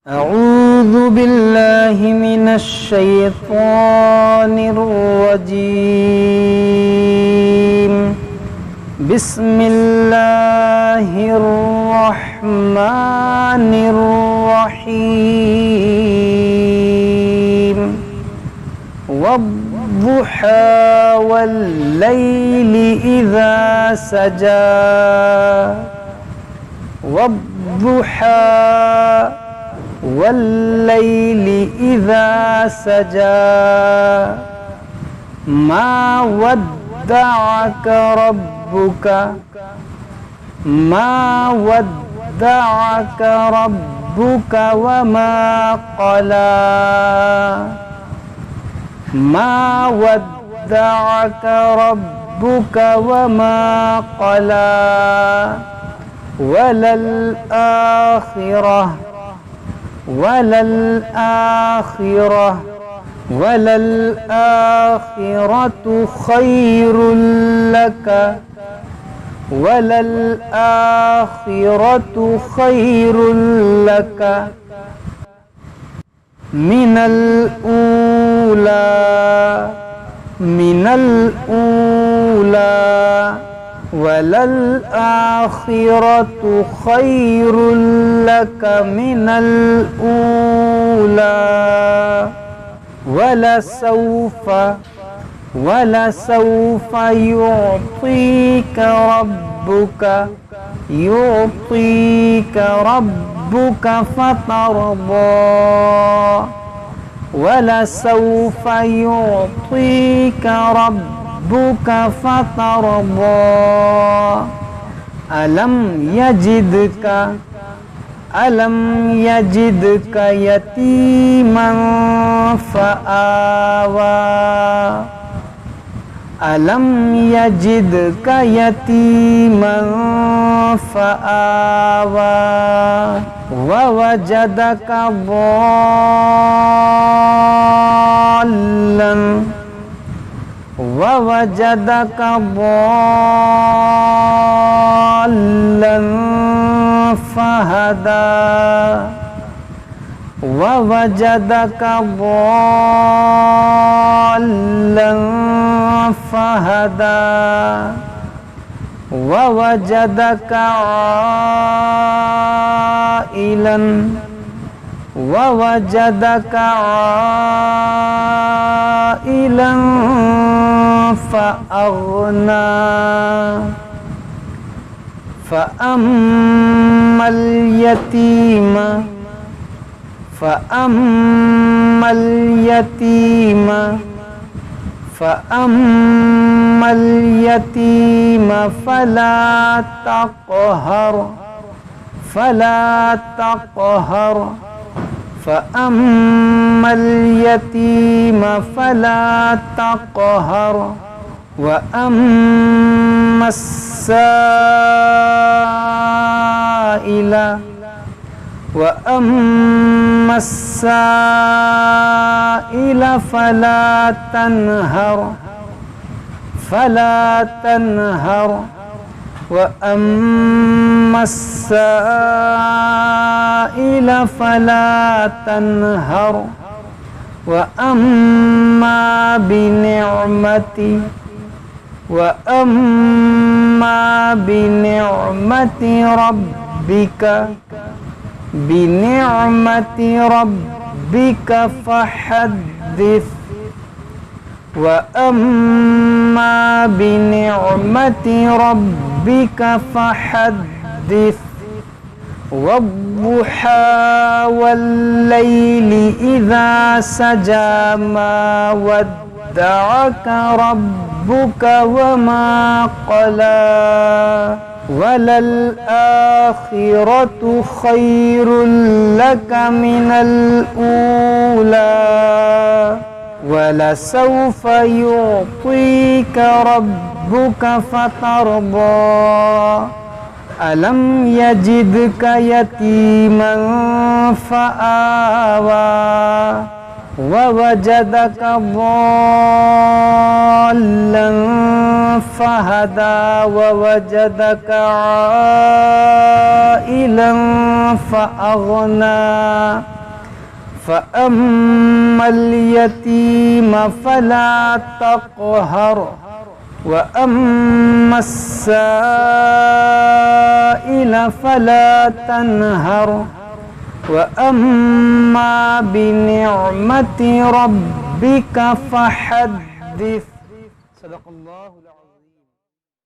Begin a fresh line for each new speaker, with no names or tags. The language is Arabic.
أعوذ بالله من الشيطان الرجيم. بسم الله الرحمن الرحيم. والضحى والليل إذا سجى. والضحى والليل إذا سجى. ما ودعك ربك ما ودعك ربك وما قلى. ما ودعك ربك وما قلى. وللآخرة خير لك. وللآخرة خير لك من الأولى. وللآخرة خير لك من الأولى. ولسوف يعطيك ربك فترضى. ولسوف يعطيك ربك فترضى. ألم يجدك يتيما فآوى. ألم يجدك يتيما فآوى. ووجدك ضالا فهدى. ووجدك ضالا فهدى. ووجدك عائلا فأغنى. فأما اليتيم فلا تقهر. فأما اليتيم فلا تقهر. وأما السائل فلا تنهر. وأما السائل فلا تنهر. وأما بنعمة ربك فحدث. وأما بنعمة ربك فحدث. والضحى والليل إذا سجى. ما ودعك ربك وما قلى. وللآخرة خير لك من الأولى. ولسوف يعطيك ربك فترضى. ألم يجدك يتيما فآوى. ووجدك ضالا فهدى ووجدك عائلا فأغنى فأما اليتيم فلا تقهر وأما السائل فلا تنهر وأما بنعمة ربك فحدث. صدق الله العظيم.